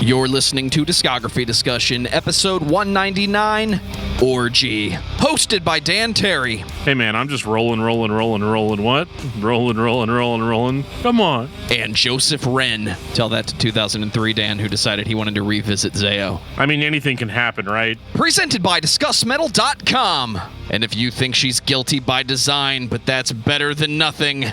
You're listening to Discography Discussion, episode 199, Orgy, hosted by Dan Terry. Hey man, I'm just rolling. What? Rolling. Come on. And Joseph Wren. Tell that to 2003 Dan, who decided he wanted to revisit Zayo. I mean, anything can happen, right? Presented by discussmetal.com. And if you think she's guilty by design, but that's better than nothing,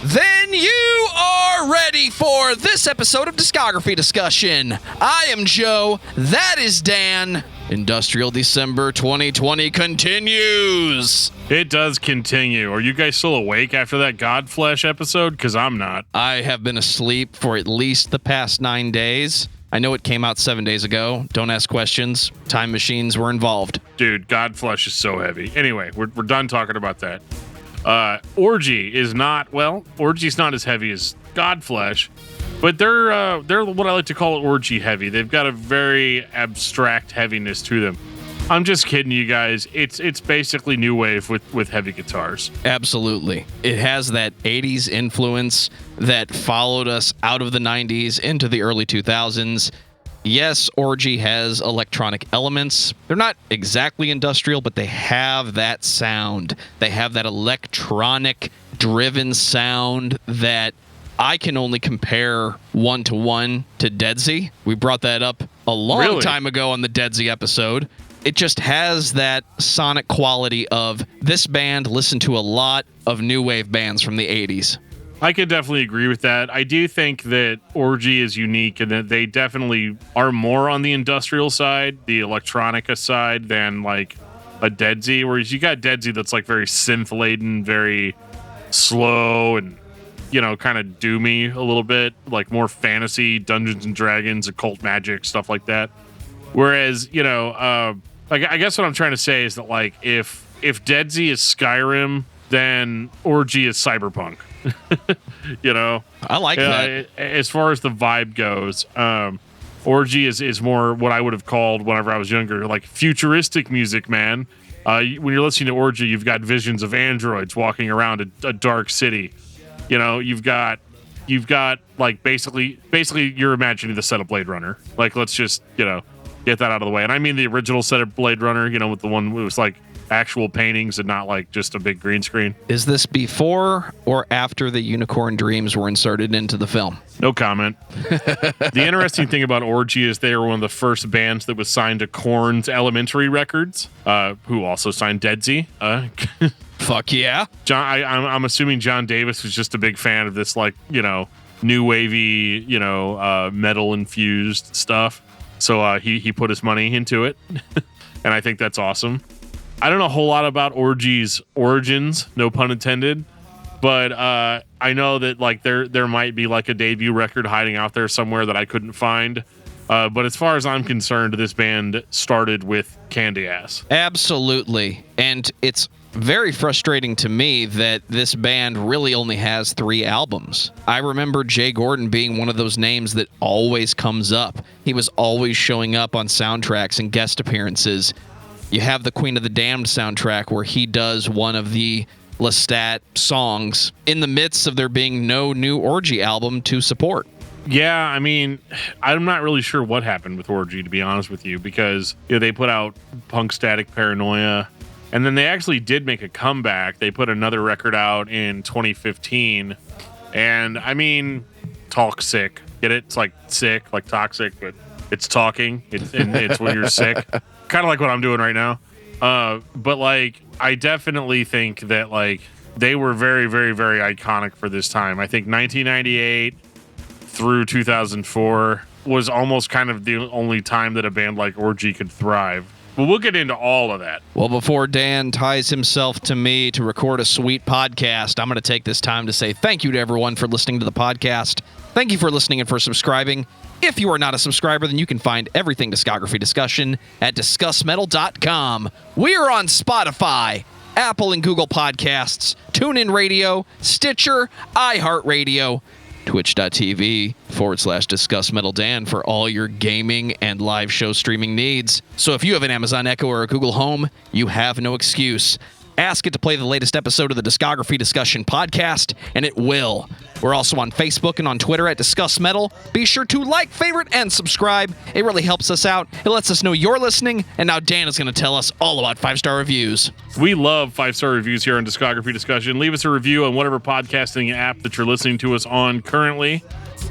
then you are ready for this episode of Discography Discussion. I am Joe. That is Dan. Industrial December 2020 continues. It does continue. Are you guys still awake after that Godflesh episode? Because I'm not. I have been asleep for at least the past 9 days. I know it came out 7 days ago. Don't ask questions. Time machines were involved. Dude, Godflesh is so heavy. Anyway, we're done talking about that. Orgy is not, well, Orgy's not as heavy as Godflesh, but they're what I like to call Orgy heavy. They've got a very abstract heaviness to them. I'm just kidding you guys. It's basically new wave with heavy guitars. Absolutely. It has that 80s influence that followed us out of the 90s into the early 2000s. Yes, Orgy has electronic elements. They're not exactly industrial, but they have that sound. They have that electronic-driven sound that I can only compare one-to-one to Dead Z. We brought that up a long time ago on the Dead Z episode. It just has that sonic quality of this band listened to a lot of new wave bands from the 80s. I could definitely agree with that. I do think that Orgy is unique and that they definitely are more on the industrial side, the electronica side, than like a Dead Z. Whereas you got Dead Z that's like very synth-laden, very slow and, you know, kind of doomy a little bit, like more fantasy, Dungeons and Dragons, occult magic, stuff like that. Whereas, you know, I guess what I'm trying to say is that like if Dead Z is Skyrim, then Orgy is Cyberpunk. You know, I like that. As far as the vibe goes, Orgy is more what I would have called whenever I was younger, like futuristic music, man. When you're listening to Orgy, you've got visions of androids walking around a dark city. You know, you've got like basically you're imagining the set of Blade Runner. Like, let's just, you know, get that out of the way. And I mean the original set of Blade Runner, you know, with the one it was like actual paintings and not like just a big green screen. Is this before or after the Unicorn Dreams were inserted into the film? No comment. The interesting thing about Orgy is they were one of the first bands that was signed to Korn's Elementary Records, who also signed Dead Z. Fuck yeah. I'm assuming John Davis was just a big fan of this, like, you know, new wavy, you know, metal infused stuff. So he put his money into it. And I think that's awesome. I don't know a whole lot about Orgy's origins, no pun intended, but I know that like there might be like a debut record hiding out there somewhere that I couldn't find. But as far as I'm concerned, this band started with Candy Ass. Absolutely. And it's very frustrating to me that this band really only has 3 albums. I remember Jay Gordon being one of those names that always comes up. He was always showing up on soundtracks and guest appearances. You have the Queen of the Damned soundtrack where he does one of the Lestat songs in the midst of there being no new Orgy album to support. Yeah, I mean, I'm not really sure what happened with Orgy, to be honest with you, because you know, they put out Punk Static Paranoia, and then they actually did make a comeback. They put another record out in 2015, and I mean, talk sick. Get it? It's like sick, like toxic, but it's talking. It's when you're sick. Kind of like what I'm doing right now. But like, I definitely think that like they were very, very, very iconic for this time. I think 1998 through 2004 was almost kind of the only time that a band like Orgy could thrive. But we'll get into all of that. Well, before Dan ties himself to me to record a sweet podcast, I'm going to take this time to say thank you to everyone for listening to the podcast. Thank you for listening and for subscribing. If you are not a subscriber, then you can find everything Discography Discussion at discussmetal.com. We are on Spotify, Apple and Google Podcasts, TuneIn Radio, Stitcher, iHeartRadio, twitch.tv/DiscussMetalDan for all your gaming and live show streaming needs. So if you have an Amazon Echo or a Google Home, you have no excuse. Ask it to play the latest episode of the Discography Discussion podcast, and it will. We're also on Facebook and on Twitter at Discuss Metal. Be sure to like, favorite, and subscribe. It really helps us out. It lets us know you're listening. And now Dan is going to tell us all about 5-star reviews. We love 5-star reviews here on Discography Discussion. Leave us a review on whatever podcasting app that you're listening to us on currently.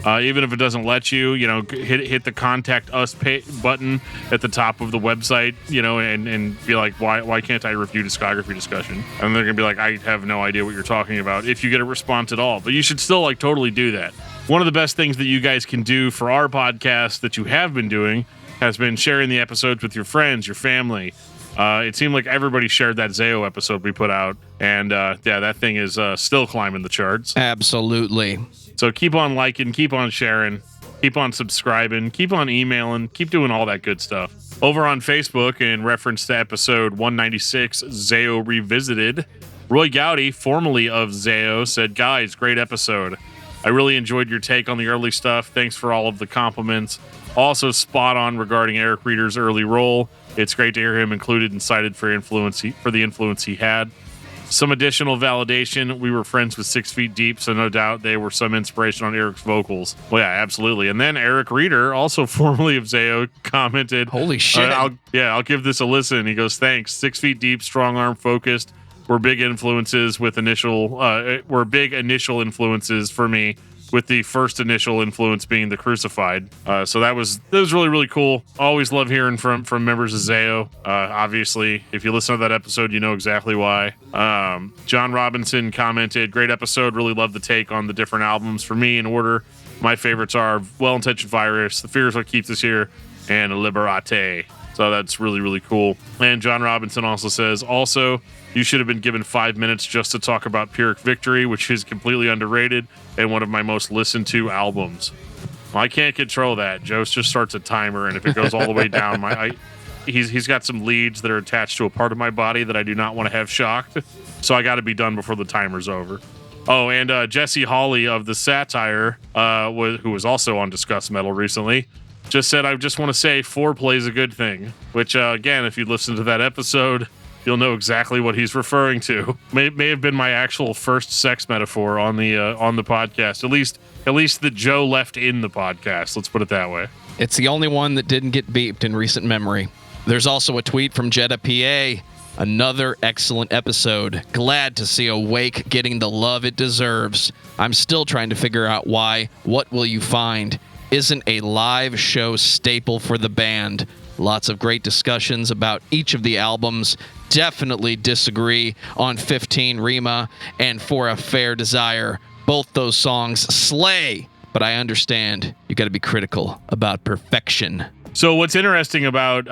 Even if it doesn't let you, hit the contact us button at the top of the website, and be like, why can't I review Discography Discussion? And they're going to be like, I have no idea what you're talking about, if you get a response at all. But you should still totally do that. One of the best things that you guys can do for our podcast that you have been doing has been sharing the episodes with your friends, your family. It seemed like everybody shared that Zao episode we put out. And that thing is still climbing the charts. Absolutely. So keep on liking, keep on sharing, keep on subscribing, keep on emailing, keep doing all that good stuff. Over on Facebook, in reference to episode 196, Zao Revisited, Roy Gowdy, formerly of Zao, said, "Guys, great episode. I really enjoyed your take on the early stuff. Thanks for all of the compliments. Also spot on regarding Eric Reeder's early role. It's great to hear him included and cited for the influence he had. Some additional validation. We were friends with 6 Feet Deep, so no doubt they were some inspiration on Eric's vocals." Well, yeah, absolutely. And then Eric Reeder, also formerly of Zao, commented, "Holy shit. I'll give this a listen." He goes, "Thanks. 6 Feet Deep, strong arm focused were big influences with big initial influences for me, with the first initial influence being the Crucified." So that was really, really cool. Always love hearing from members of Zao. Obviously, if you listen to that episode, you know exactly why. John Robinson commented, "Great episode. Really love the take on the different albums. For me, in order, my favorites are Well-Intentioned Virus, The Fear Is What Keeps Us Here, and Liberate." So that's really, really cool. And John Robinson also says, "Also, you should have been given 5 minutes just to talk about Pyrrhic Victory, which is completely underrated and one of my most listened to albums." Well, I can't control that. Joe just starts a timer, and if it goes all the way down, he's got some leads that are attached to a part of my body that I do not want to have shocked. So I got to be done before the timer's over. Oh, and Jesse Hawley of The Satire, who was also on Discuss Metal recently, just said, "I just want to say foreplay is a good thing," which, again, if you listen to that episode, you'll know exactly what he's referring to. May have been my actual first sex metaphor on the podcast. At least that Joe left in the podcast. Let's put it that way. It's the only one that didn't get beeped in recent memory. There's also a tweet from Jeddah PA. "Another excellent episode. Glad to see Awake getting the love it deserves. I'm still trying to figure out why What Will You Find isn't a live show staple for the band. Lots of great discussions about each of the albums. Definitely disagree on 15 Rima and For a Fair Desire. Both those songs slay, but I understand you got to be critical about perfection." So what's interesting about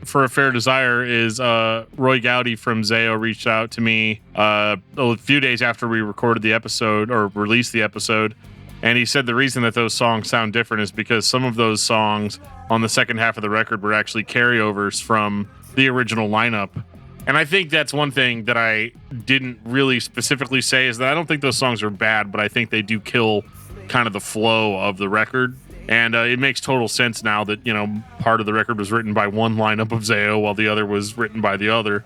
For a Fair Desire is Roy Gowdy from Zao reached out to me a few days after we recorded the episode or released the episode. And he said the reason that those songs sound different is because some of those songs on the second half of the record were actually carryovers from the original lineup. And I think that's one thing that I didn't really specifically say, is that I don't think those songs are bad, but I think they do kill kind of the flow of the record. And it makes total sense now that, part of the record was written by one lineup of Zao while the other was written by the other.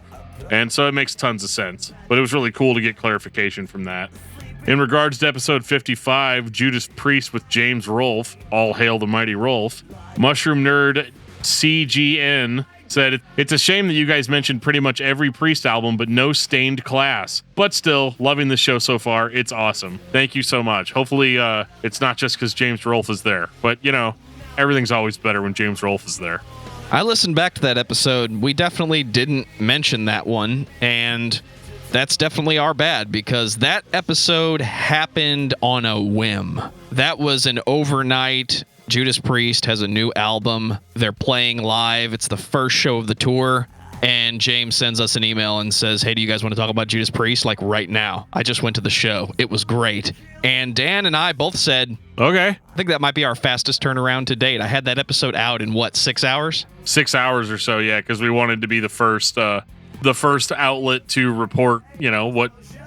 And so it makes tons of sense. But it was really cool to get clarification from that. In regards to episode 55, Judas Priest with James Rolfe, all hail the mighty Rolfe, Mushroom Nerd CGN said, "It's a shame that you guys mentioned pretty much every Priest album, but no Stained Class. But still, loving the show so far. It's awesome. Thank you so much. Hopefully, it's not just because James Rolfe is there. But, everything's always better when James Rolfe is there." I listened back to that episode. We definitely didn't mention that one, and that's definitely our bad, because that episode happened on a whim. That was an overnight. Judas Priest has a new album. They're playing live. It's the first show of the tour. And James sends us an email and says, "Hey, do you guys want to talk about Judas Priest? Like right now. I just went to the show. It was great." And Dan and I both said, "Okay." I think that might be our fastest turnaround to date. I had that episode out in 6 hours? 6 hours or so, yeah, because we wanted to be the first outlet to report,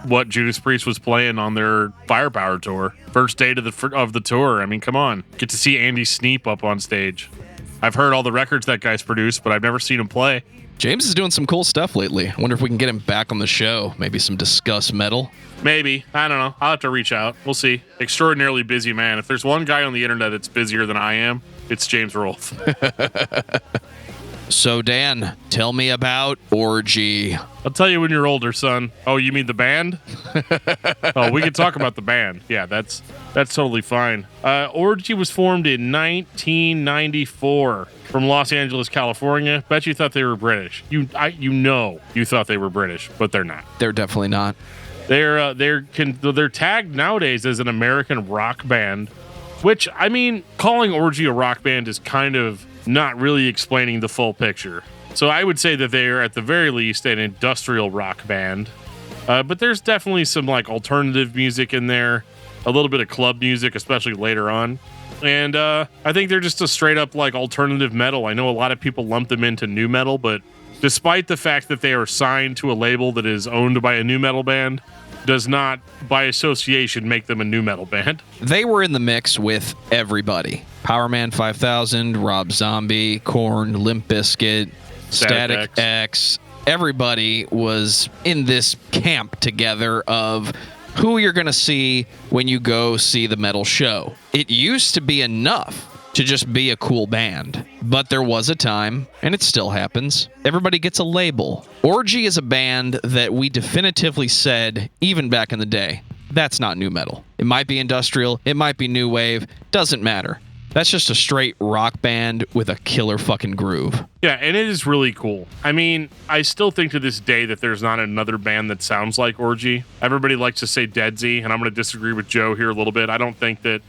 what Judas Priest was playing on their Firepower tour. First date of the tour. I mean, come on. Get to see Andy Sneap up on stage. I've heard all the records that guy's produced, but I've never seen him play. James is doing some cool stuff lately. I wonder if we can get him back on the show. Maybe some Discuss Metal. Maybe. I don't know. I'll have to reach out. We'll see. Extraordinarily busy man. If there's one guy on the internet that's busier than I am, it's James Rolfe. So, Dan, tell me about Orgy. I'll tell you when you're older, son. Oh, you mean the band? Oh, we can talk about the band. Yeah, that's totally fine. Orgy was formed in 1994 from Los Angeles, California. Bet you thought they were British. You thought they were British, but they're not. They're definitely not. They're tagged nowadays as an American rock band, which, I mean, calling Orgy a rock band is kind of not really explaining the full picture. So I would say that they are at the very least an industrial rock band. But there's definitely some like alternative music in there, a little bit of club music, especially later on. And I think they're just a straight up like alternative metal. I know a lot of people lump them into nu metal, but despite the fact that they are signed to a label that is owned by a nu metal band, does not by association make them a nu metal band. They were in the mix with everybody. Powerman 5000, Rob Zombie, Korn, Limp Bizkit, Static X. Everybody was in this camp together of who you're going to see when you go see the metal show. It used to be enough to just be a cool band, but there was a time, and it still happens, everybody gets a label. Orgy is a band that we definitively said, even back in the day, that's not nu metal. It might be industrial, it might be new wave, doesn't matter. That's just a straight rock band with a killer fucking groove. Yeah, and it is really cool. I mean, I still think to this day that there's not another band that sounds like Orgy. Everybody likes to say Dead Z, and I'm going to disagree with Joe here a little bit. I don't think that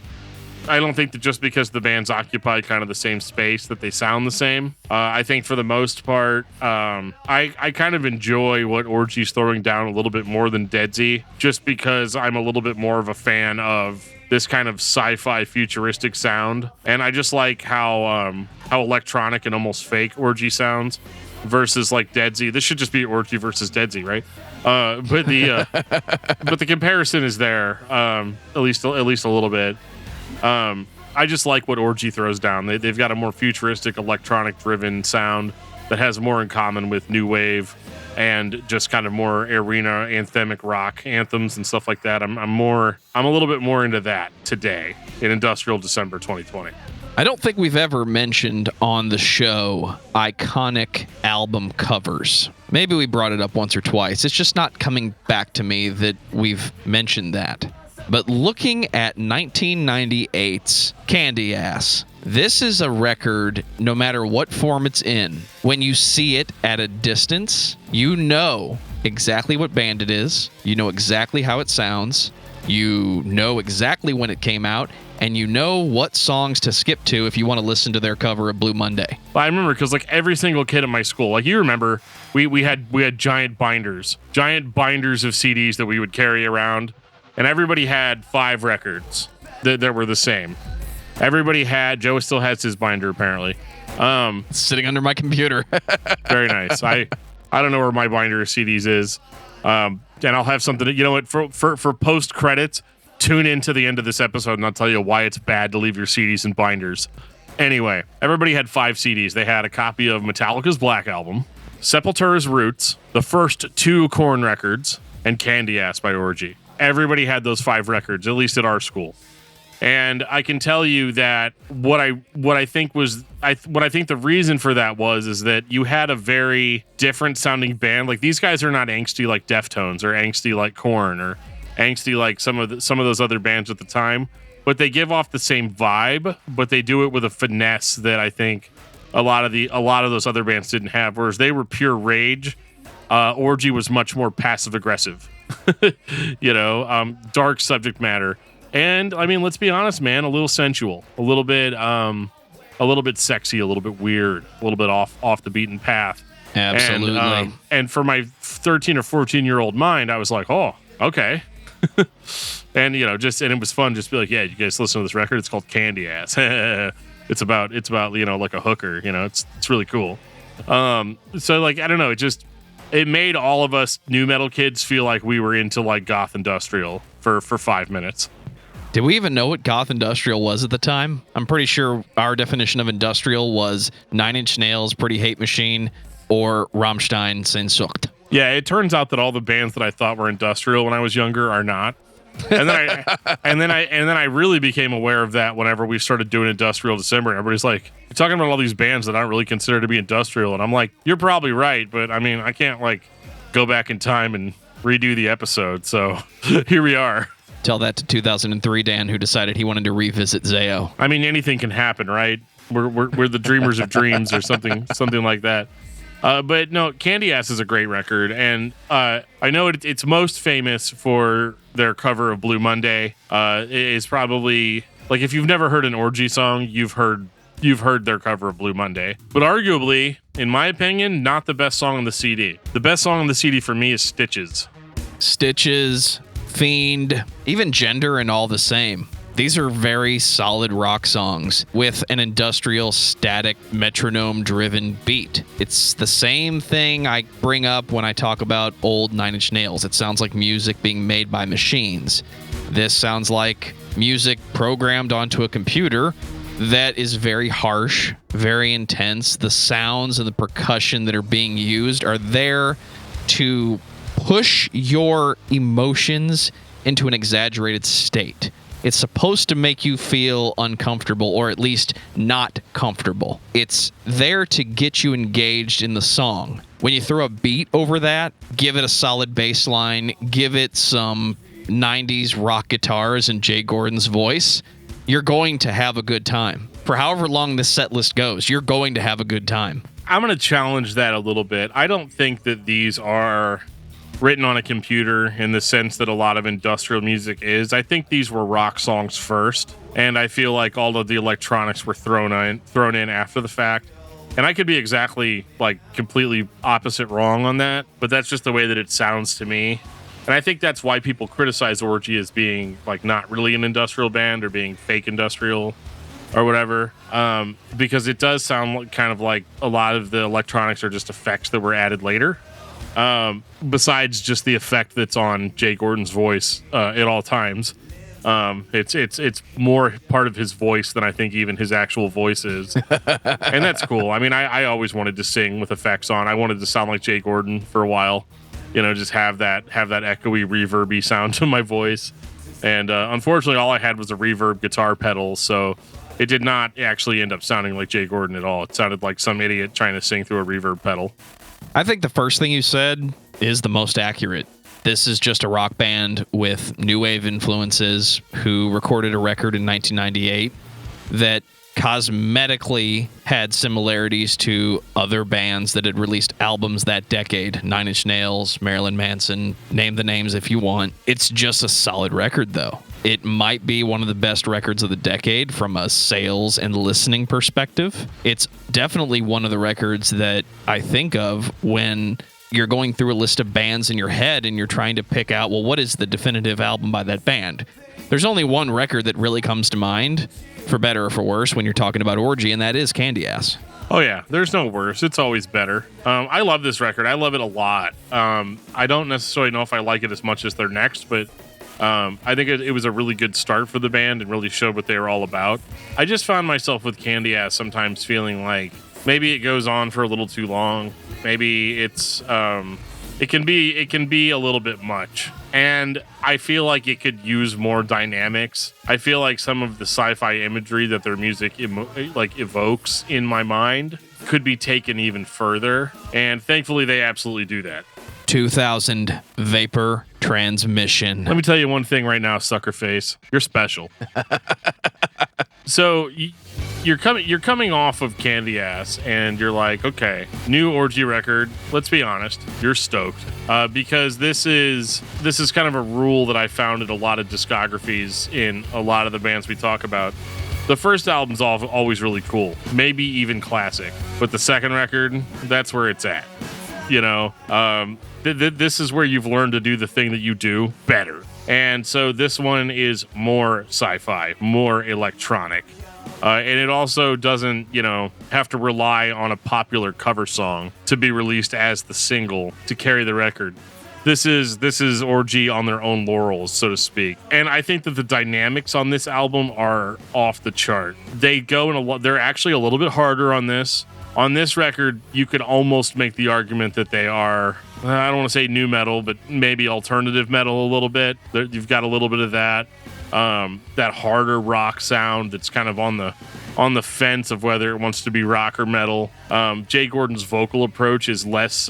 just because the bands occupy kind of the same space that they sound the same. I think for the most part, I kind of enjoy what Orgy's throwing down a little bit more than Dead Z, just because I'm a little bit more of a fan of this kind of sci-fi futuristic sound. And I just like how electronic and almost fake Orgy sounds versus like Dead Z. This should just be Orgy versus Dead Z, right? But the comparison is there, at least a little bit. I just like what Orgy throws down. They've got a more futuristic, electronic-driven sound that has more in common with new wave and just kind of more arena anthemic rock anthems and stuff like that. I'm a little bit more into that today in Industrial December 2020. I don't think we've ever mentioned on the show iconic album covers. Maybe we brought it up once or twice. It's just not coming back to me that we've mentioned that. But looking at 1998's Candy Ass, this is a record, no matter what form it's in, when you see it at a distance, you know exactly what band it is, you know exactly how it sounds, you know exactly when it came out, and you know what songs to skip to if you want to listen to their cover of Blue Monday. I remember because like every single kid at my school, like you remember, we had giant binders of CDs that we would carry around. And everybody had 5 records that were the same. Everybody had, Joe still has his binder apparently. Sitting under my computer. Very nice. I don't know where my binder of CDs is. And I'll have something, you know what, for post credits, tune into the end of this episode and I'll tell you why it's bad to leave your CDs in binders. Anyway, everybody had 5 CDs. They had a copy of Metallica's Black Album, Sepultura's Roots, the first 2 Korn records, and Candy Ass by Orgy. Everybody had those 5 records, at least at our school. And I can tell you that what I think the reason for that is that you had a very different sounding band. Like these guys are not angsty like Deftones or angsty like Korn or angsty like some of those other bands at the time, but they give off the same vibe, but they do it with a finesse that I think a lot of those other bands didn't have. Whereas they were pure rage, Orgy was much more passive aggressive. Dark subject matter, and I mean, let's be honest, man, a little sensual, a little bit sexy, a little bit weird, a little bit off the beaten path. Absolutely. And for my 13 or 14-year-old mind, I was like, oh, okay. And it was fun just to be like, yeah, you guys listen to this record? It's called Candy Ass. it's about like a hooker. It's really cool. So like I don't know, it made all of us nu metal kids feel like we were into like goth industrial for 5 minutes. Did we even know what goth industrial was at the time? I'm pretty sure our definition of industrial was 9 Inch Nails, Pretty Hate Machine, or Rammstein Sehnsucht. Yeah, it turns out that all the bands that I thought were industrial when I was younger are not. And then I really became aware of that whenever we started doing Industrial December. Everybody's like, you're talking about all these bands that aren't really considered to be industrial, and I'm like, you're probably right, but I mean, I can't like go back in time and redo the episode. So here we are. Tell that to 2003 Dan, who decided he wanted to revisit Zayo. I mean, anything can happen, right? We're the dreamers of dreams or something like that. But no, Candy Ass is a great record, and I know it's most famous for their cover of Blue Monday. It's probably like if you've never heard an Orgy song, you've heard their cover of Blue Monday. But arguably, in my opinion, not the best song on the CD. The best song on the CD for me is Stitches. Stitches, Fiend, even Gender and All the Same. These are very solid rock songs with an industrial, static, metronome-driven beat. It's the same thing I bring up when I talk about old Nine Inch Nails. It sounds like music being made by machines. This sounds like music programmed onto a computer that is very harsh, very intense. The sounds and the percussion that are being used are there to push your emotions into an exaggerated state. It's supposed to make you feel uncomfortable, or at least not comfortable. It's there to get you engaged in the song. When you throw a beat over that, give it a solid bass line, give it some 90s rock guitars and Jay Gordon's voice, you're going to have a good time. For however long this set list goes, you're going to have a good time. I'm going to challenge that a little bit. I don't think that these are written on a computer in the sense that a lot of industrial music is. I think these were rock songs first, and I feel like all of the electronics were thrown in after the fact. And I could be exactly like completely opposite wrong on that, but that's just the way that it sounds to me. And I think that's why people criticize Orgy as being like not really an industrial band or being fake industrial or whatever, because it does sound kind of like a lot of the electronics are just effects that were added later. Besides just the effect that's on Jay Gordon's voice at all times. It's more part of his voice than I think even his actual voice is. And that's cool. I mean, I always wanted to sing with effects on. I wanted to sound like Jay Gordon for a while. You know, just have that echoey, reverby sound to my voice. And unfortunately, all I had was a reverb guitar pedal, so it did not actually end up sounding like Jay Gordon at all. It sounded like some idiot trying to sing through a reverb pedal. I think the first thing you said is the most accurate. This is just a rock band with new wave influences who recorded a record in 1998 that cosmetically had similarities to other bands that had released albums that decade. Nine Inch Nails, Marilyn Manson, name the names if you want. It's just a solid record, though. It might be one of the best records of the decade from a sales and listening perspective. It's definitely one of the records that I think of when you're going through a list of bands in your head and you're trying to pick out, well, what is the definitive album by that band? There's only one record that really comes to mind, for better or for worse, when you're talking about Orgy, and that is Candy Ass. Oh, yeah. There's no worse. It's always better. I love this record. I love it a lot. I don't necessarily know if I like it as much as their next, but I think it was a really good start for the band and really showed what they were all about. I just found myself with Candy Ass sometimes feeling like maybe it goes on for a little too long. Maybe it's it can be a little bit much. And I feel like it could use more dynamics. I feel like some of the sci-fi imagery that their music evokes in my mind could be taken even further. And thankfully, they absolutely do that. 2000 Vapor Transmission. Let me tell you one thing right now, Suckerface. You're special. So you're coming off of Candy Ass, and you're like, okay, new Orgy record. Let's be honest, you're stoked because this is kind of a rule that I found in a lot of discographies in a lot of the bands we talk about. The first album's always really cool, maybe even classic, but the second record, that's where it's at. You know, this is where you've learned to do the thing that you do better. And so this one is more sci-fi, more electronic. And it also doesn't, have to rely on a popular cover song to be released as the single to carry the record. This is Orgy on their own laurels, so to speak. And I think that the dynamics on this album are off the chart. They go they're actually a little bit harder on this. On this record, you could almost make the argument that they are, I don't want to say new metal, but maybe alternative metal a little bit. You've got a little bit of that harder rock sound that's kind of on the fence of whether it wants to be rock or metal. Jay Gordon's vocal approach is less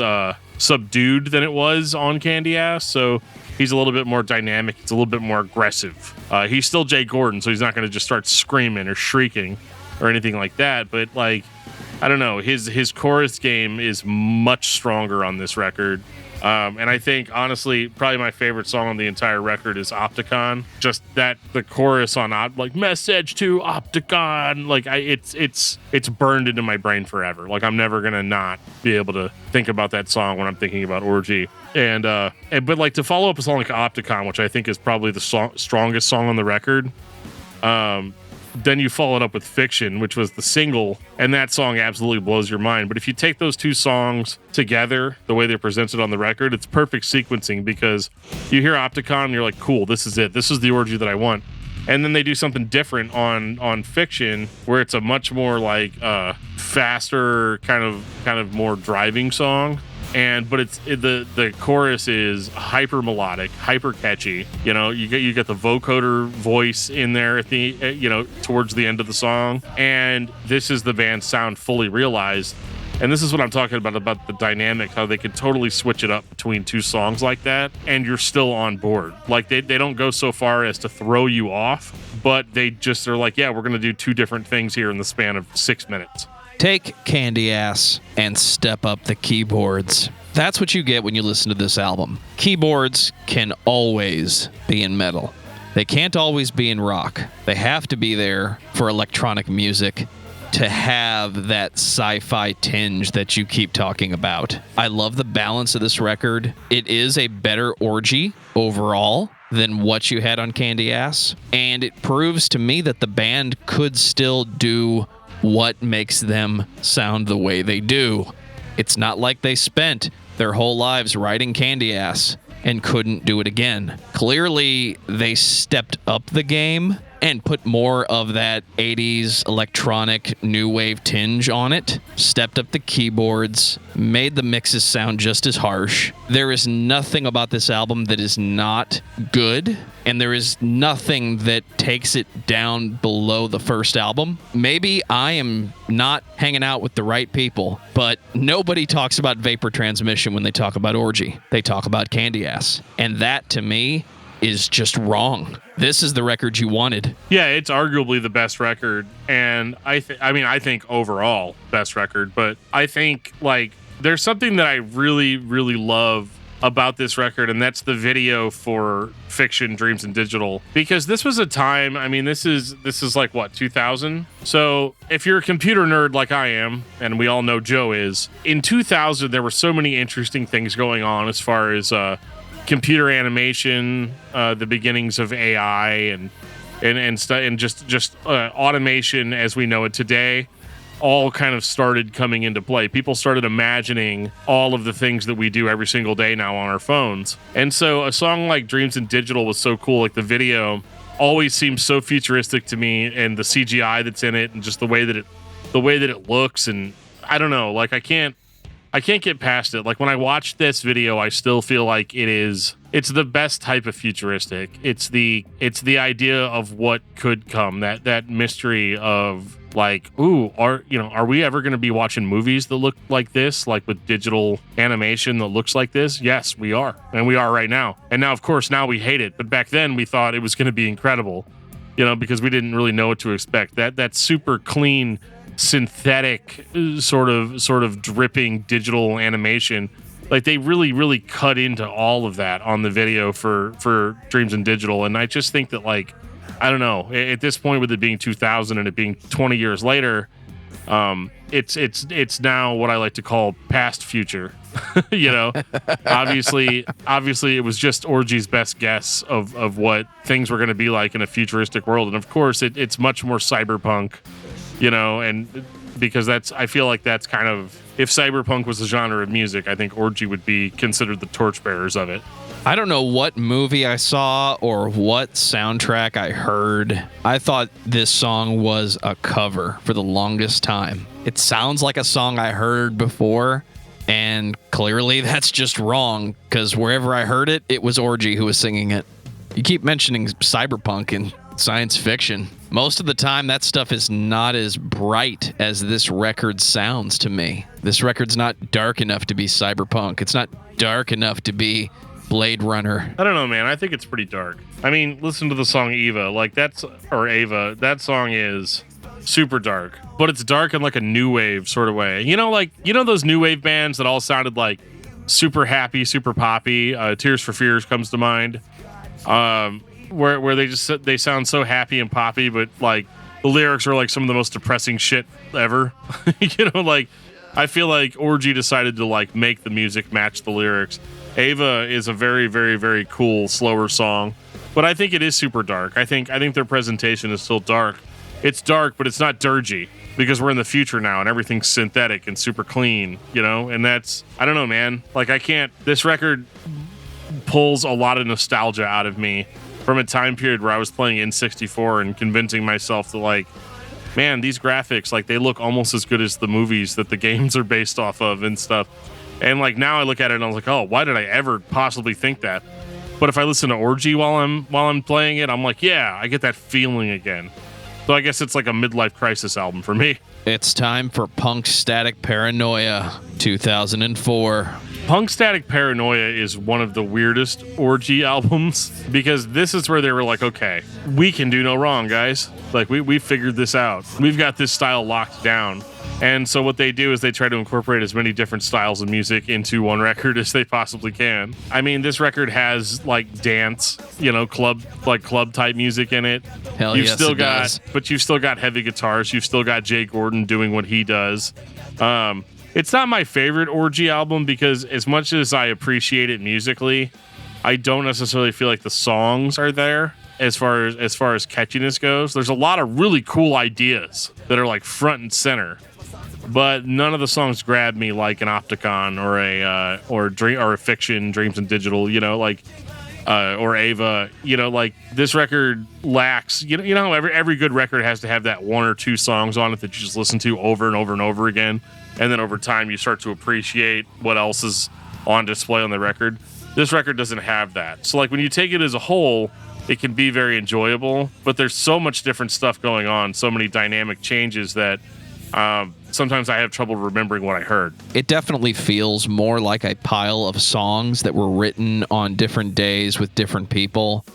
subdued than it was on Candy Ass, so he's a little bit more dynamic. It's a little bit more aggressive. He's still Jay Gordon, so he's not going to just start screaming or shrieking or anything like that, but like, I don't know, his chorus game is much stronger on this record. And I think, honestly, probably my favorite song on the entire record is Opticon. Just that, the chorus on like message to Opticon, like it's burned into my brain forever. Like I'm never gonna not be able to think about that song when I'm thinking about Orgy. But like to follow up a song like Opticon, which I think is probably the strongest song on the record. Then you follow it up with Fiction, which was the single, and that song absolutely blows your mind. But if you take those two songs together, the way they're presented on the record, it's perfect sequencing, because you hear Opticon and you're like, cool, this is it. This is the Orgy that I want. And then they do something different on Fiction, where it's a much more like faster, kind of more driving song. But it's the chorus is hyper melodic, hyper catchy. You know, you get the vocoder voice in there at the towards the end of the song, and this is the band's sound fully realized. And this is what I'm talking about the dynamic, how they could totally switch it up between two songs like that, and you're still on board. Like they don't go so far as to throw you off, but they just are like, yeah, we're gonna do two different things here in the span of 6 minutes. Take Candy Ass and step up the keyboards. That's what you get when you listen to this album. Keyboards can always be in metal. They can't always be in rock. They have to be there for electronic music to have that sci-fi tinge that you keep talking about. I love the balance of this record. It is a better Orgy overall than what you had on Candy Ass, and it proves to me that the band could still do what makes them sound the way they do. It's not like they spent their whole lives writing Candy Ass and couldn't do it again. Clearly, they stepped up the game and put more of that 80s electronic new wave tinge on it, stepped up the keyboards, made the mixes sound just as harsh. There is nothing about this album that is not good, and there is nothing that takes it down below the first album. Maybe I am not hanging out with the right people, but nobody talks about Vapor Transmission when they talk about Orgy. They talk about Candy Ass, and that to me is just wrong. This is the record you wanted. Yeah, it's arguably the best record, and I think overall best record, but I think like there's something that I really, really love about this record, and that's the video for Fiction, Dreams and Digital, because this was a time, I mean, this is like what, 2000? So if you're a computer nerd like I am, and we all know Joe is, in 2000 there were so many interesting things going on as far as computer animation, the beginnings of AI and just automation as we know it today, all kind of started coming into play. People started imagining all of the things that we do every single day now on our phones. And so a song like Dreams and Digital was so cool. Like the video always seems so futuristic to me, and the CGI that's in it, and just the way that it looks, and I don't know, like I can't get past it. Like when I watch this video, I still feel like it's the best type of futuristic. It's the idea of what could come, that mystery of like, ooh, are we ever going to be watching movies that look like this, like with digital animation that looks like this? Yes, we are. And we are right now. And now, of course, now we hate it. But back then we thought it was going to be incredible, because we didn't really know what to expect. That super clean, synthetic sort of dripping digital animation, like they really, really cut into all of that on the video for Dreams and Digital. And I just think that, like, I don't know, at this point, with it being 2000 and it being 20 years later, it's now what I like to call past future. Obviously it was just Orgy's best guess of what things were going to be like in a futuristic world, and of course it's much more cyberpunk, and because I feel like that's kind of, if cyberpunk was a genre of music, I think Orgy would be considered the torchbearers of it. I don't know what movie I saw or what soundtrack I heard. I thought this song was a cover for the longest time. It sounds like a song I heard before, and clearly that's just wrong, because wherever I heard it, it was Orgy who was singing it. You keep mentioning cyberpunk and science fiction. Most of the time, that stuff is not as bright as this record sounds to me. This record's not dark enough to be cyberpunk. It's not dark enough to be Blade Runner. I don't know, man. I think it's pretty dark. I mean, listen to the song Eva. Ava. That song is super dark, but it's dark in like a new wave sort of way. You know those new wave bands that all sounded like super happy, super poppy. Tears for Fears comes to mind. Where they sound so happy and poppy, but like the lyrics are like some of the most depressing shit ever. I feel like Orgy decided to like make the music match the lyrics. Ava is a very, very, very cool, slower song, but I think it is super dark. I think their presentation is still dark. It's dark, but it's not dirgy, because we're in the future now and everything's synthetic and super clean, and that's, I don't know, man. Like, this record pulls a lot of nostalgia out of me from a time period where I was playing N64 and convincing myself that, like, man, these graphics, like, they look almost as good as the movies that the games are based off of and stuff. And like now I look at it and I was like, oh, why did I ever possibly think that? But if I listen to Orgy while I'm playing it, I'm like, yeah, I get that feeling again. So I guess it's like a midlife crisis album for me. It's time for Punk Static Paranoia 2004. Punk Static Paranoia is one of the weirdest Orgy albums, because this is where they were like, okay, we can do no wrong, guys. Like, we figured this out. We've got this style locked down. And so what they do is they try to incorporate as many different styles of music into one record as they possibly can. I mean, this record has like dance, club type music in it. Hell you've yes, still it got, does. But you've still got heavy guitars. You've still got Jay Gordon doing what he does. It's not my favorite Orgy album, because as much as I appreciate it musically, I don't necessarily feel like the songs are there. As far as catchiness goes, there's a lot of really cool ideas that are like front and center, but none of the songs grab me like an Opticon or a Fiction, Dreams and Digital, or Ava. Like this record lacks. How every good record has to have that one or two songs on it that you just listen to over and over and over again, and then over time you start to appreciate what else is on display on the record. This record doesn't have that. So like when you take it as a whole, it can be very enjoyable, but there's so much different stuff going on, so many dynamic changes that sometimes I have trouble remembering what I heard. It definitely feels more like a pile of songs that were written on different days with different people.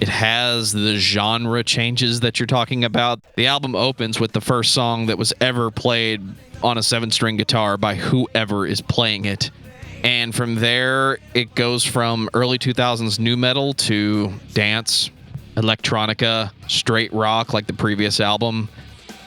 It has the genre changes that you're talking about. The album opens with the first song that was ever played on a 7-string guitar by whoever is playing it. And from there, it goes from early 2000s nu metal to dance, electronica, straight rock like the previous album.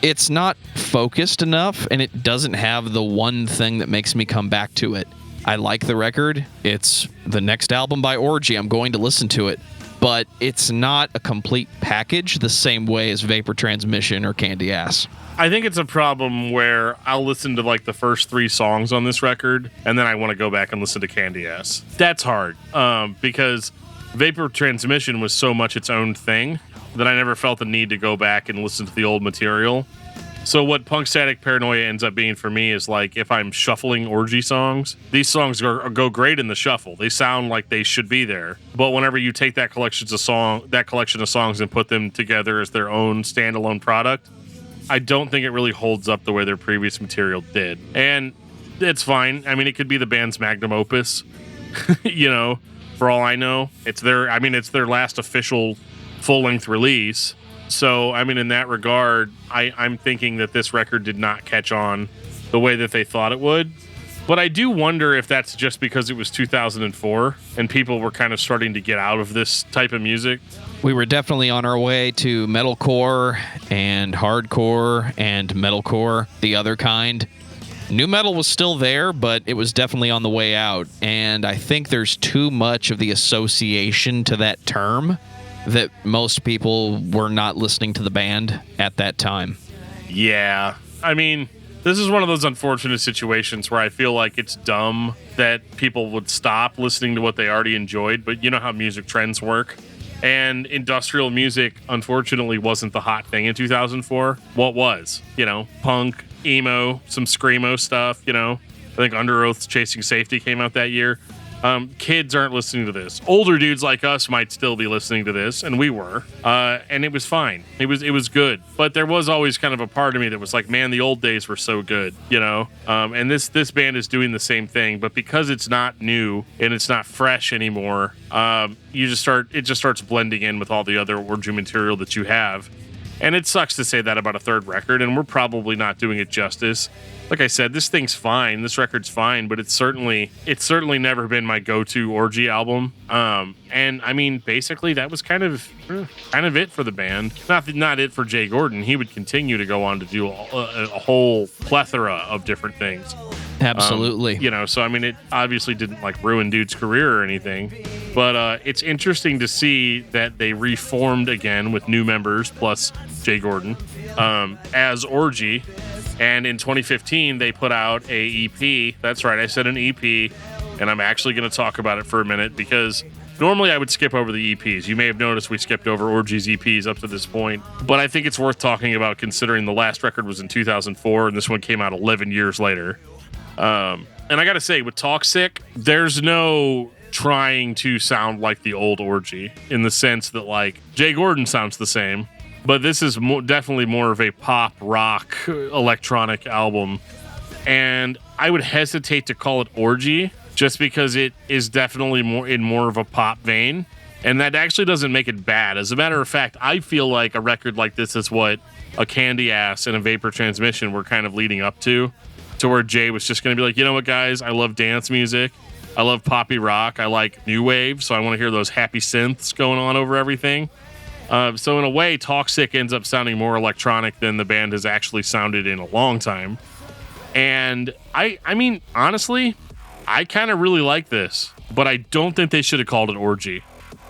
It's not focused enough, and it doesn't have the one thing that makes me come back to it. I like the record. It's the next album by Orgy. I'm going to listen to it. But it's not a complete package the same way as Vapor Transmission or Candy Ass. I think it's a problem where I'll listen to like the first 3 songs on this record, and then I want to go back and listen to Candy Ass. That's hard, because Vapor Transmission was so much its own thing that I never felt the need to go back and listen to the old material. So what Punk Static Paranoia ends up being for me is like, if I'm shuffling Orgy songs, these songs go great in the shuffle. They sound like they should be there. But whenever you take that collection of songs and put them together as their own standalone product, I don't think it really holds up the way their previous material did. And it's fine. I mean, it could be the band's magnum opus, for all I know. It's their last official full-length release. So, I mean, in that regard, I'm thinking that this record did not catch on the way that they thought it would. But I do wonder if that's just because it was 2004 and people were kind of starting to get out of this type of music. We were definitely on our way to metalcore and hardcore and metalcore, the other kind. Nu metal was still there, but it was definitely on the way out. And I think there's too much of the association to that term that most people were not listening to the band at that time. Yeah. I mean, This is one of those unfortunate situations where I feel like it's dumb that people would stop listening to what they already enjoyed, but you know how music trends work. And industrial music, unfortunately, wasn't the hot thing in 2004. What was? Punk, emo, some screamo stuff, I think Under Oath's Chasing Safety came out that year. Kids aren't listening to this. Older dudes like us might still be listening to this, and we were. And it was fine. It was good. But there was always kind of a part of me that was like, man, the old days were so good, And this band is doing the same thing, but because it's not new and it's not fresh anymore, it just starts blending in with all the other Orgy material that you have. And it sucks to say that about a third record, and we're probably not doing it justice. Like I said, this thing's fine. This record's fine, but it's certainly never been my go-to Orgy album. And I mean, basically, that was kind of it for the band. Not it for Jay Gordon. He would continue to go on to do a whole plethora of different things. Absolutely. So I mean, it obviously didn't like ruin dude's career or anything, but it's interesting to see that they reformed again with new members plus Jay Gordon as Orgy. And in 2015, they put out a EP. That's right, I said an EP, and I'm actually going to talk about it for a minute because normally I would skip over the EPs. You may have noticed we skipped over Orgy's EPs up to this point, but I think it's worth talking about considering the last record was in 2004 and this one came out 11 years later. And I got to say, with Toxic, there's no trying to sound like the old Orgy in the sense that like Jay Gordon sounds the same. But this is definitely more of a pop rock electronic album. And I would hesitate to call it Orgy just because it is definitely more of a pop vein. And that actually doesn't make it bad. As a matter of fact, I feel like a record like this is what a Candy Ass and a Vapor Transmission were kind of leading up to where Jay was just going to be like, you know what, guys? I love dance music. I love poppy rock. I like new wave. So I want to hear those happy synths going on over everything. So in a way, Toxic ends up sounding more electronic than the band has actually sounded in a long time. And I mean, honestly, I kind of really like this, but I don't think they should have called it Orgy.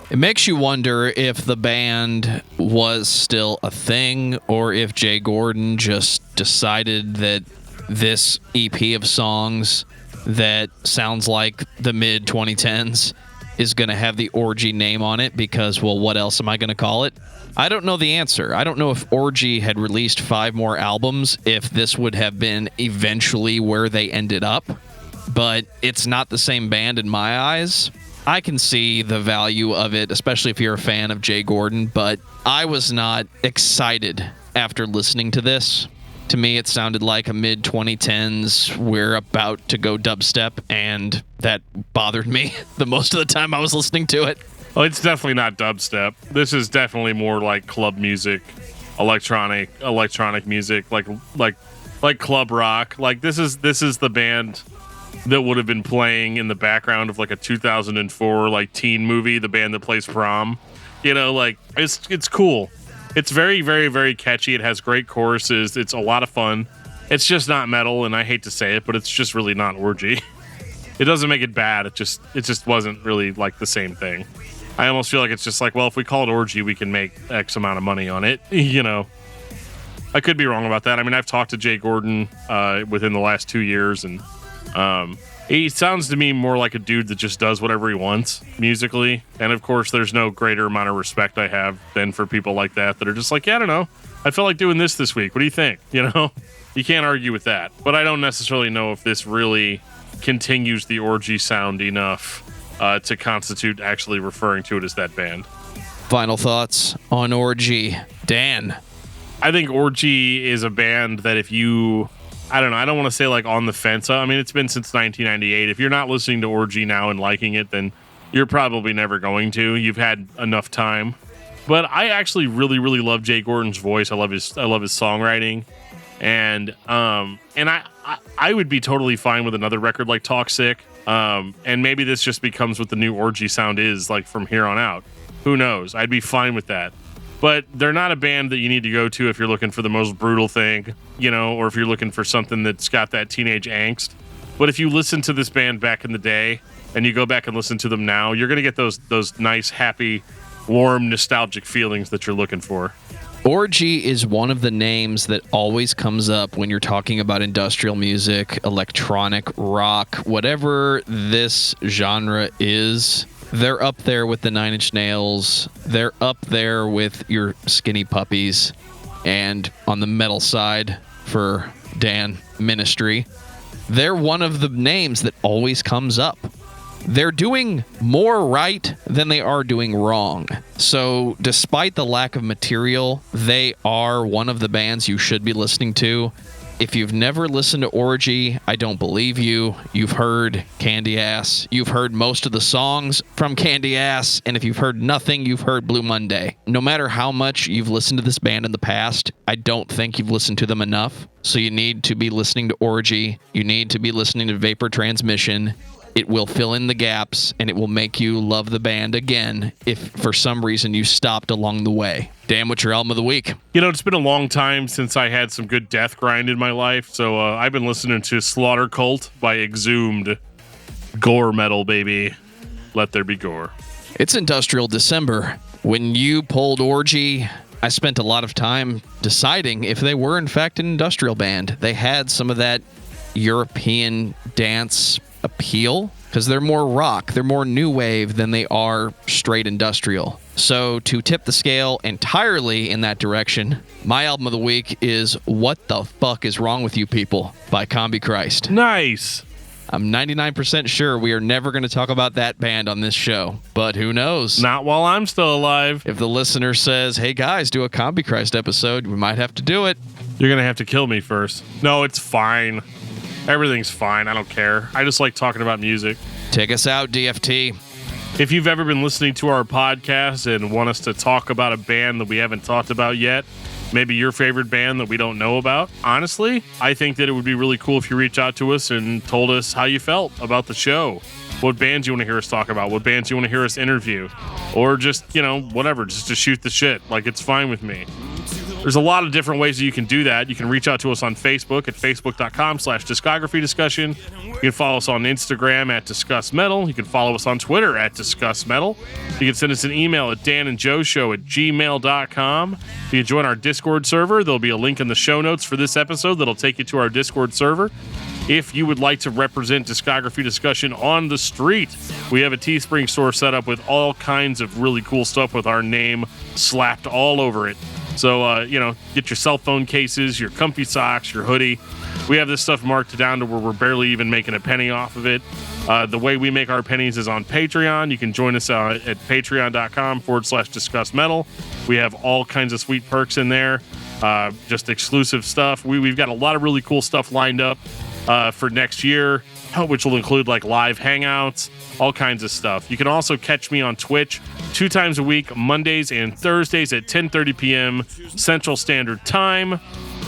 It makes you wonder if the band was still a thing or if Jay Gordon just decided that this EP of songs that sounds like the mid-2010s is going to have the Orgy name on it because, well, what else am I going to call it? I don't know the answer. I don't know if Orgy had released 5 more albums, if this would have been eventually where they ended up, but it's not the same band in my eyes. I can see the value of it, especially if you're a fan of Jay Gordon, but I was not excited after listening to this. To me, it sounded like a mid-2010s, we're about to go dubstep, and that bothered me the most of the time I was listening to it. Well, it's definitely not dubstep. This is definitely more like club music, electronic music, like club rock. Like this is the band that would have been playing in the background of like a 2004 like teen movie, the band that plays Prom. Like it's cool. It's very, very, very catchy. It has great choruses. It's a lot of fun. It's just not metal, and I hate to say it, but it's just really not Orgy. It doesn't make it bad. It just wasn't really like the same thing. I almost feel like it's just like, well, if we call it Orgy, we can make X amount of money on it. I could be wrong about that. I mean, I've talked to Jay Gordon within the last 2 years, and he sounds to me more like a dude that just does whatever he wants musically. And of course, there's no greater amount of respect I have than for people like that are just like, yeah, I don't know. I feel like doing this week. What do you think? You can't argue with that. But I don't necessarily know if this really continues the Orgy sound enough to constitute actually referring to it as that band. Final thoughts on Orgy. Dan. I think Orgy is a band that if you... I don't know. I don't want to say like on the fence. I mean, it's been since 1998. If you're not listening to Orgy now and liking it, then you're probably never going to. You've had enough time. But I actually really, really love Jay Gordon's voice. I love his songwriting, and I would be totally fine with another record like Toxic. And maybe this just becomes what the new Orgy sound is like from here on out. Who knows? I'd be fine with that. But they're not a band that you need to go to if you're looking for the most brutal thing, or if you're looking for something that's got that teenage angst. But if you listen to this band back in the day and you go back and listen to them now, you're going to get those nice, happy, warm, nostalgic feelings that you're looking for. Orgy is one of the names that always comes up when you're talking about industrial music, electronic rock, whatever this genre is. They're up there with the Nine Inch Nails. They're up there with your Skinny Puppies. And on the metal side, for Dan, Ministry, they're one of the names that always comes up. They're doing more right than they are doing wrong. So despite the lack of material, they are one of the bands you should be listening to. If you've never listened to Orgy, I don't believe you. You've heard Candy Ass. You've heard most of the songs from Candy Ass. And if you've heard nothing, you've heard Blue Monday. No matter how much you've listened to this band in the past, I don't think you've listened to them enough. So you need to be listening to Orgy. You need to be listening to Vapor Transmission. It will fill in the gaps, and it will make you love the band again if for some reason you stopped along the way. Dan, what's your album of the week? You know, it's been a long time since I had some good death grind in my life, so I've been listening to Slaughtercult by Exhumed. Gore metal, baby. Let there be gore. It's Industrial December. When you pulled Orgy, I spent a lot of time deciding if they were in fact an industrial band. They had some of that European dance appeal because they're more rock, they're more new wave than they are straight industrial. So to tip the scale entirely in that direction, my album of the week is What the Fuck Is Wrong With You People by CombiChrist. Nice. I'm 99% sure we are never going to talk about that band on this show, but who knows? Not while I'm still alive. If the listener says, hey guys, do a CombiChrist episode, we might have to do it. You're going to have to kill me first. No, it's fine. Everything's fine. I don't care. I just like talking about music. Take us out, DFT. If you've ever been listening to our podcast and want us to talk about a band that we haven't talked about yet, maybe your favorite band that we don't know about, honestly, I think that it would be really cool if you reach out to us and told us how you felt about the show. What bands you want to hear us talk about, what bands you want to hear us interview, or just, whatever, just to shoot the shit. Like, it's fine with me. There's a lot of different ways that you can do that. You can reach out to us on Facebook at facebook.com/discography discussion. You can follow us on Instagram at discussmetal. You can follow us on Twitter at discussmetal. You can send us an email at danandjoeshow@gmail.com. You can join our Discord server. There'll be a link in the show notes for this episode that'll take you to our Discord server. If you would like to represent Discography Discussion on the street, we have a Teespring store set up with all kinds of really cool stuff with our name slapped all over it. So, get your cell phone cases, your comfy socks, your hoodie. We have this stuff marked down to where we're barely even making a penny off of it. The way we make our pennies is on Patreon. You can join us at patreon.com/discussmetal. We have all kinds of sweet perks in there, just exclusive stuff. We've got a lot of really cool stuff lined up for next year, which will include like live hangouts, all kinds of stuff. You can also catch me on Twitch 2 times a week, Mondays and Thursdays at 10:30 p.m. Central Standard Time.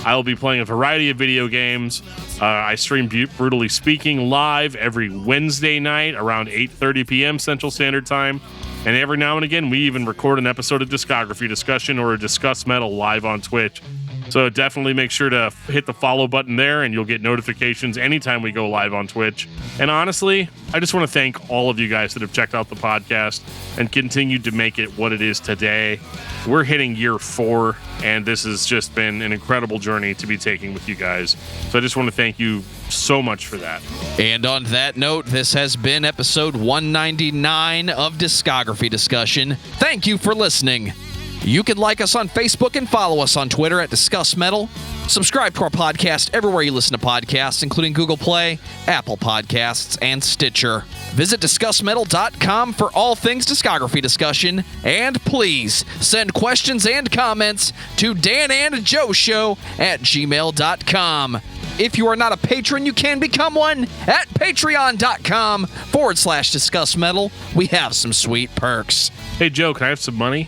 I will be playing a variety of video games. I stream Brutally Speaking live every Wednesday night around 8:30 p.m. Central Standard Time. And every now and again, we even record an episode of Discography Discussion or a Discuss Metal live on Twitch. So definitely make sure to hit the follow button there and you'll get notifications anytime we go live on Twitch. And honestly, I just want to thank all of you guys that have checked out the podcast and continued to make it what it is today. We're hitting year 4, and this has just been an incredible journey to be taking with you guys. So I just want to thank you so much for that. And on that note, this has been episode 199 of Discography Discussion. Thank you for listening. You can like us on Facebook and follow us on Twitter at discussmetal. Subscribe to our podcast everywhere you listen to podcasts, including Google Play, Apple Podcasts, and Stitcher. Visit discussmetal.com for all things discography discussion. And please send questions and comments to danandjoeshow@gmail.com. If you are not a patron, you can become one at patreon.com/discussmetal. We have some sweet perks. Hey, Joe, can I have some money?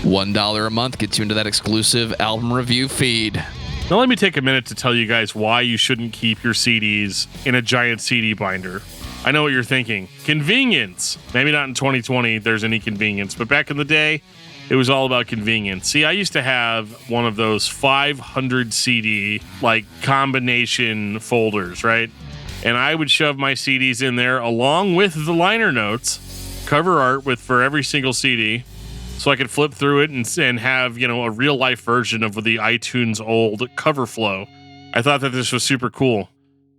$1 a month gets you into that exclusive album review feed. Now let me take a minute to tell you guys why you shouldn't keep your CDs in a giant CD binder. I know what you're thinking. Convenience. Maybe not in 2020 there's any convenience, but back in the day, it was all about convenience. See, I used to have one of those 500 CD, combination folders, right? And I would shove my CDs in there along with the liner notes, cover art for every single CD, so I could flip through it and have, a real life version of the iTunes old cover flow. I thought that this was super cool,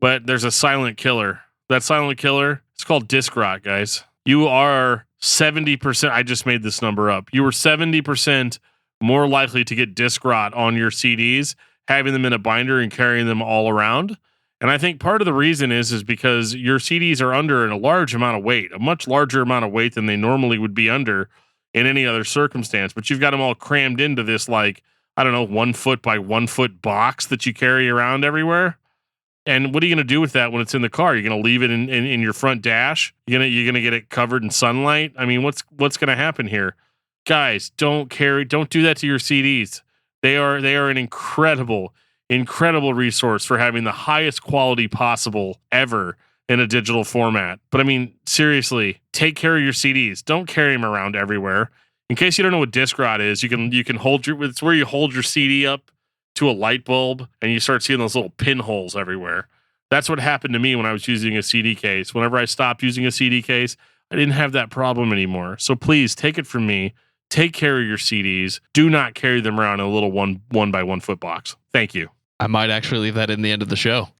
but there's a silent killer. That silent killer, it's called disc rot, guys. You are 70%. I just made this number up. You were 70% more likely to get disc rot on your CDs, having them in a binder and carrying them all around. And I think part of the reason is because your CDs are under a large amount of weight, a much larger amount of weight than they normally would be under in any other circumstance. But you've got them all crammed into this, 1 foot by 1 foot box that you carry around everywhere. And what are you going to do with that when it's in the car? You're going to leave it in your front dash? You're going to get it covered in sunlight? I mean, what's going to happen here? Guys, don't do that to your CDs. They are an incredible resource for having the highest quality possible ever in a digital format. But I mean, seriously, take care of your CDs. Don't carry them around everywhere. In case you don't know what disc rot is, you can hold it's where you hold your CD up to a light bulb and you start seeing those little pinholes everywhere. That's what happened to me when I was using a CD case. Whenever I stopped using a CD case, I didn't have that problem anymore. So please take it from me. Take care of your CDs. Do not carry them around in a little one by 1 foot box. Thank you. I might actually leave that in the end of the show.